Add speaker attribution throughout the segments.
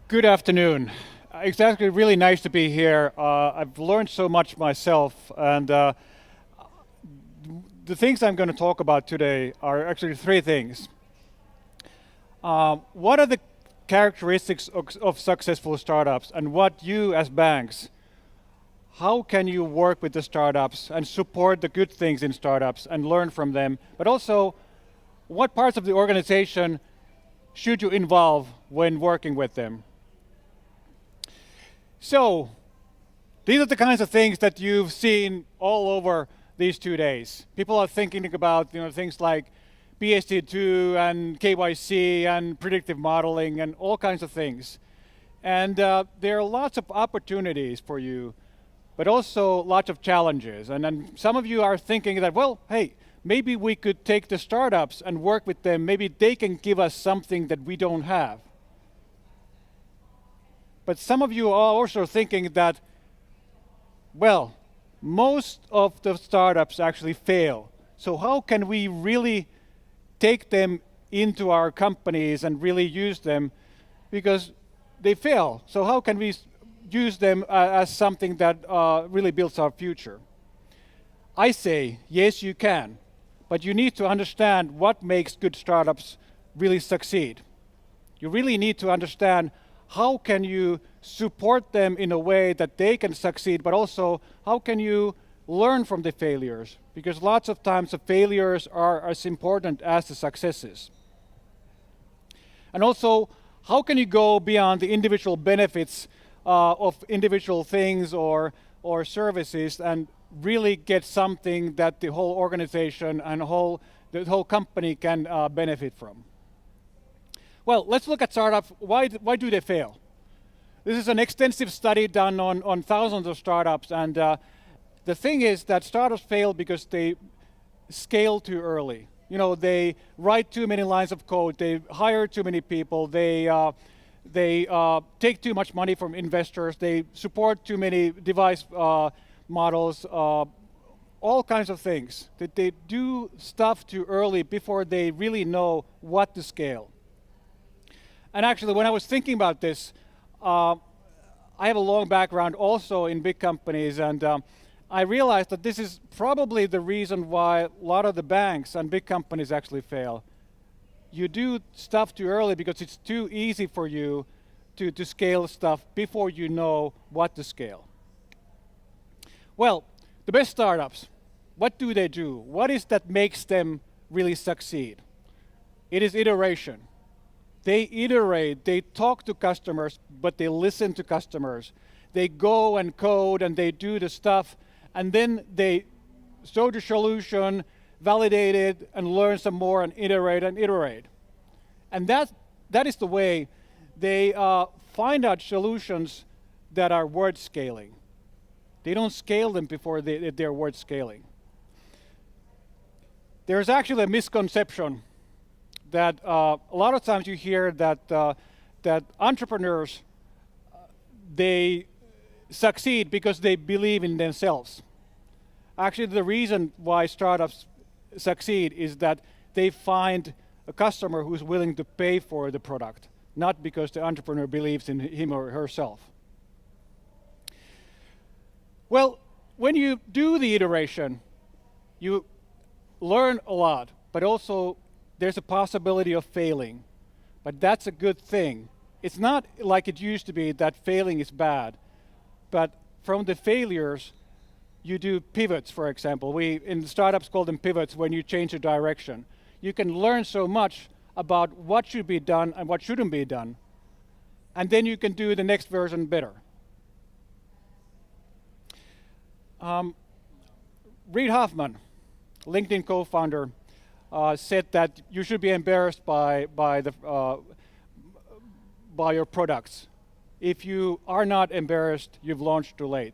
Speaker 1: Good afternoon. It's actually really nice to be here. I've learned so much myself, and the things I'm going to talk about today are actually three things. What are the characteristics of successful startups, and what you as banks, how can you work with the startups and support the good things in startups and learn from them, but also what parts of the organization should you involve when working with them? So, these are the kinds of things that you've seen all over these 2 days. People are thinking about things like PSD2 and KYC and predictive modeling and all kinds of things. And there are lots of opportunities for you, but also lots of challenges. And then some of you are thinking that, well, hey, maybe we could take the startups and work with them. Maybe they can give us something that we don't have. But some of you are also thinking that, well, most of the startups actually fail. So how can we really take them into our companies and really use them? Because they fail. So how can we use them as something that really builds our future? I say, yes, you can. But you need to understand what makes good startups really succeed. You really need to understand how can you support them in a way that they can succeed, but also how can you learn from the failures? Because lots of times the failures are as important as the successes. And also, how can you go beyond the individual benefits of individual things or services and really get something that the whole organization and the whole company can benefit from? Well, let's look at startups. Why do they fail? This is an extensive study done on thousands of startups, and the thing is that startups fail because they scale too early. They write too many lines of code, they hire too many people, they take too much money from investors, they support too many device models, all kinds of things. That they do stuff too early before they really know what to scale. And actually, when I was thinking about this, I have a long background also in big companies, and I realized that this is probably the reason why a lot of the banks and big companies actually fail. You do stuff too early because it's too easy for you to scale stuff before you know what to scale. Well, the best startups, what do they do? What is that makes them really succeed? It is iteration. They iterate, they talk to customers, but they listen to customers. They go and code and they do the stuff, and then they show the solution, validate it, and learn some more and iterate and iterate. And that is the way they find out solutions that are worth scaling. They don't scale them before they're worth scaling. There's actually a misconception that a lot of times you hear that entrepreneurs, they succeed because they believe in themselves. Actually, the reason why startups succeed is that they find a customer who's willing to pay for the product, not because the entrepreneur believes in him or herself. Well, when you do the iteration, you learn a lot, but also there's a possibility of failing, but that's a good thing. It's not like it used to be that failing is bad, but from the failures, you do pivots, for example. We, in startups, call them pivots when you change the direction. You can learn so much about what should be done and what shouldn't be done, and then you can do the next version better. Reid Hoffman, LinkedIn co-founder, said that you should be embarrassed by your products. If you are not embarrassed, you've launched too late.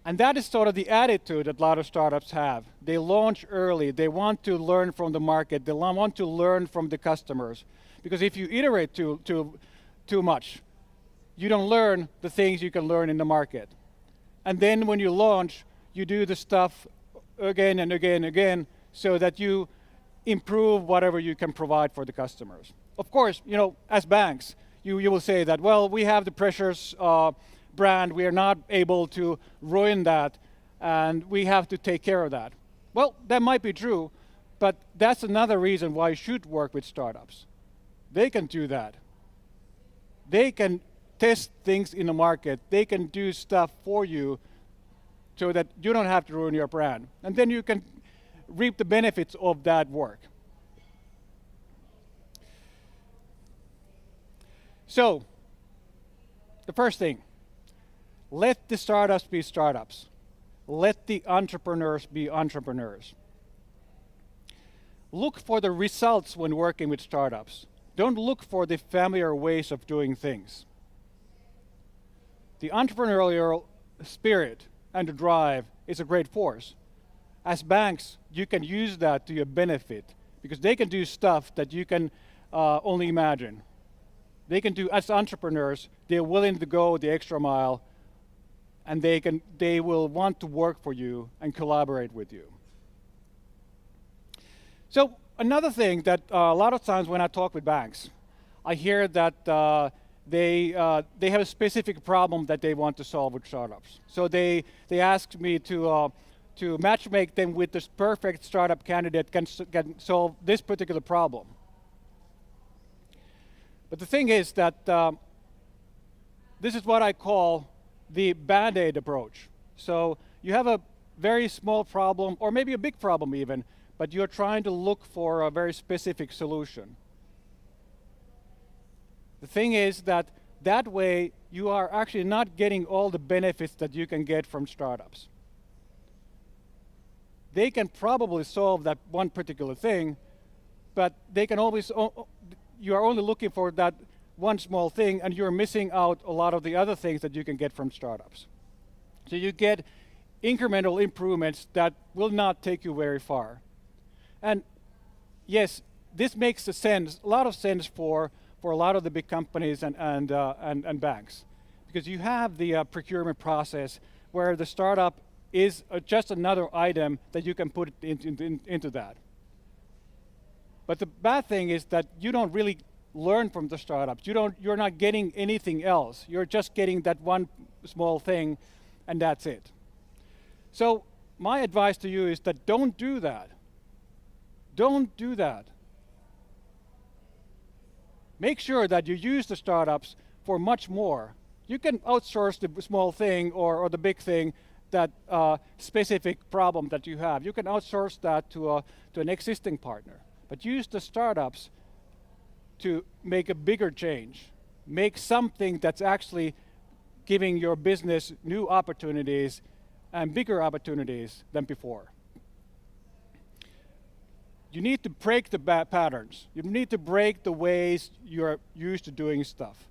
Speaker 1: And that is sort of the attitude that a lot of startups have. They launch early. They want to learn from the market. They want to learn from the customers. Because if you iterate too much, you don't learn the things you can learn in the market. And then when you launch, you do the stuff again and again and again, so that you improve whatever you can provide for the customers. Of course, as banks, you will say that, well, we have the Precious brand, we are not able to ruin that, and we have to take care of that. Well, that might be true, but that's another reason why you should work with startups. They can do that. They can test things in the market. They can do stuff for you so that you don't have to ruin your brand. And then you can reap the benefits of that work. So, the first thing, let the startups be startups. Let the entrepreneurs be entrepreneurs. Look for the results when working with startups. Don't look for the familiar ways of doing things. The entrepreneurial spirit and the drive is a great force. As banks, you can use that to your benefit because they can do stuff that you can only imagine. They can do, as entrepreneurs, they're willing to go the extra mile, and they will want to work for you and collaborate with you. So another thing that a lot of times when I talk with banks, I hear that they have a specific problem that they want to solve with startups. So they ask me to matchmake them with this perfect startup candidate can solve this particular problem. But the thing is that this is what I call the Bandaid approach. So you have a very small problem, or maybe a big problem even, but you're trying to look for a very specific solution. The thing is that way you are actually not getting all the benefits that you can get from startups. They can probably solve that one particular thing, but they can always, you are only looking for that one small thing, and you're missing out a lot of the other things that you can get from startups. So you get incremental improvements that will not take you very far. And yes, this makes a lot of sense for a lot of the big companies and banks, because you have the procurement process where the startup is just another item that you can put into that. But the bad thing is that you don't really learn from the startups. You're not getting anything else. You're just getting that one small thing, and that's it. So my advice to you is that don't do that. Don't do that. Make sure that you use the startups for much more. You can outsource the small thing or the big thing, that specific problem that you have. You can outsource that to an existing partner. But use the startups to make a bigger change. Make something that's actually giving your business new opportunities and bigger opportunities than before. You need to break the patterns. You need to break the ways you're used to doing stuff.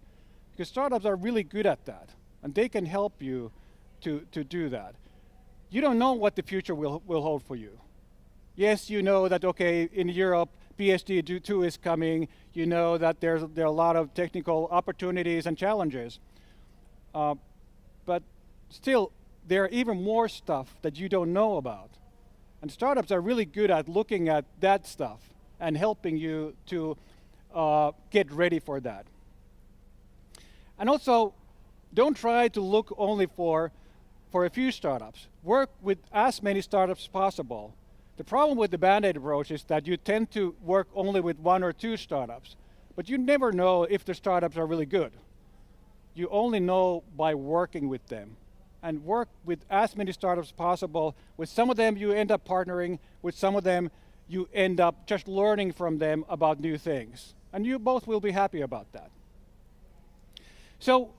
Speaker 1: Because startups are really good at that, and they can help you to do that. You don't know what the future will hold for you. Yes, you know that, okay, in Europe, PSD2 is coming. You know that there are a lot of technical opportunities and challenges. But still, there are even more stuff that you don't know about. And startups are really good at looking at that stuff and helping you to get ready for that. And also, don't try to look only for a few startups. Work with as many startups as possible. The problem with the Bandaid approach is that you tend to work only with one or two startups, but you never know if the startups are really good. You only know by working with them. And work with as many startups as possible. With some of them you end up partnering, with some of them you end up just learning from them about new things. And you both will be happy about that. So,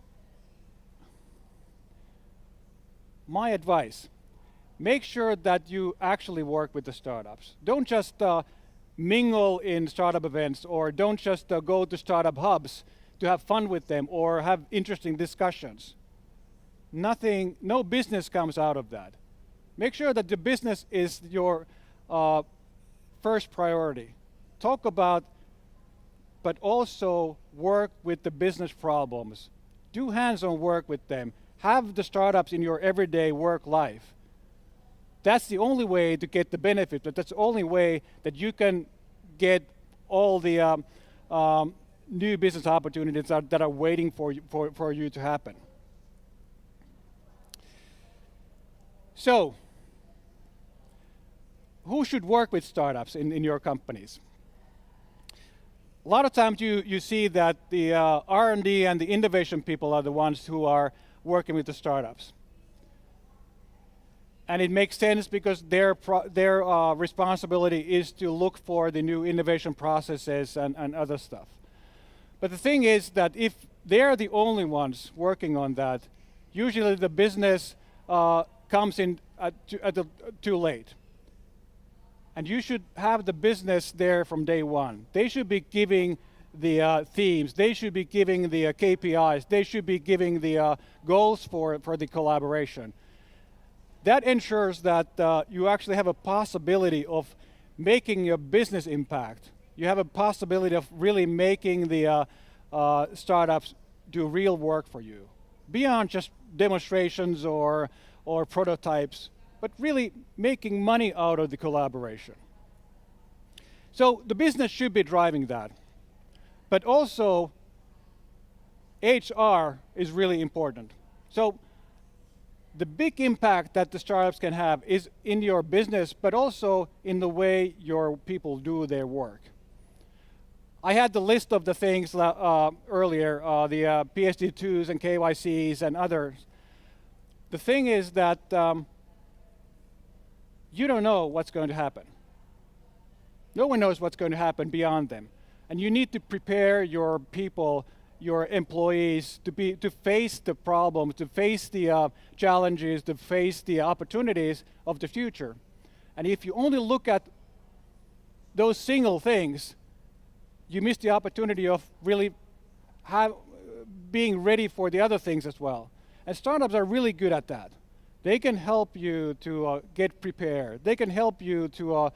Speaker 1: my advice, make sure that you actually work with the startups. Don't just mingle in startup events, or don't just go to startup hubs to have fun with them or have interesting discussions. No business comes out of that. Make sure that the business is your first priority. Talk about, but also work with the business problems. Do hands-on work with them. Have the startups in your everyday work life. That's the only way to get the benefit, but that's the only way that you can get all the new business opportunities that are waiting for you to happen. So, who should work with startups in your companies? A lot of times you see that the R&D and the innovation people are the ones who are working with the startups. And it makes sense because their responsibility is to look for the new innovation processes and other stuff. But the thing is that if they're the only ones working on that, usually the business comes in too late. And you should have the business there from day one. They should be giving the themes, they should be giving the KPIs, they should be giving the goals for the collaboration. That ensures that you actually have a possibility of making your business impact. You have a possibility of really making the startups do real work for you, beyond just demonstrations or prototypes, but really making money out of the collaboration. So the business should be driving that. But also, HR is really important. So the big impact that the startups can have is in your business, but also in the way your people do their work. I had the list of the things earlier, the PSD2s and KYCs and others. The thing is that you don't know what's going to happen. No one knows what's going to happen beyond them. And you need to prepare your people, your employees, to face the problems, to face the challenges, to face the opportunities of the future. And if you only look at those single things, you miss the opportunity of really being ready for the other things as well. And startups are really good at that. They can help you to get prepared. They can help you to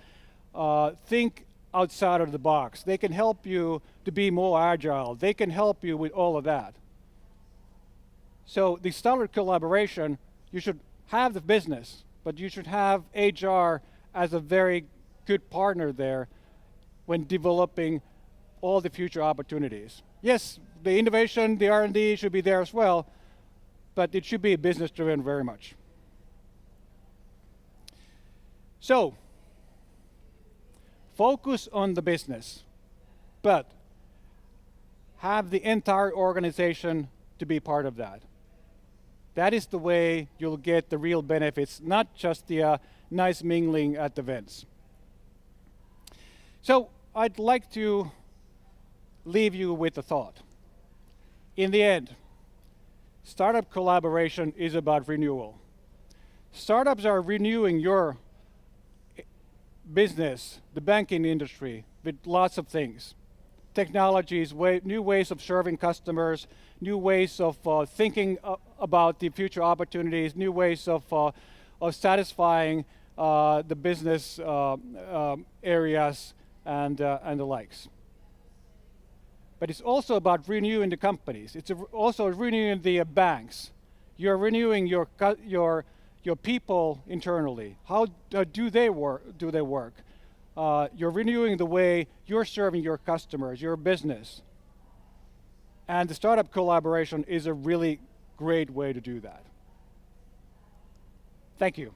Speaker 1: think outside of the box. They can help you to be more agile. They can help you with all of that. So the startup collaboration, you should have the business, but you should have HR as a very good partner there when developing all the future opportunities. Yes, the innovation, the R&D should be there as well, but it should be business-driven very much. So, focus on the business, but have the entire organization to be part of that. That is the way you'll get the real benefits, not just the nice mingling at events. So, I'd like to leave you with a thought. In the end, startup collaboration is about renewal. Startups are renewing your business, the banking industry, with lots of things. Technologies, new ways of serving customers, new ways of thinking about the future opportunities, new ways of satisfying the business areas and the likes. But it's also about renewing the companies. It's also renewing the banks. You're renewing your people internally. How do they work? You're renewing the way you're serving your customers, your business. And the startup collaboration is a really great way to do that. Thank you.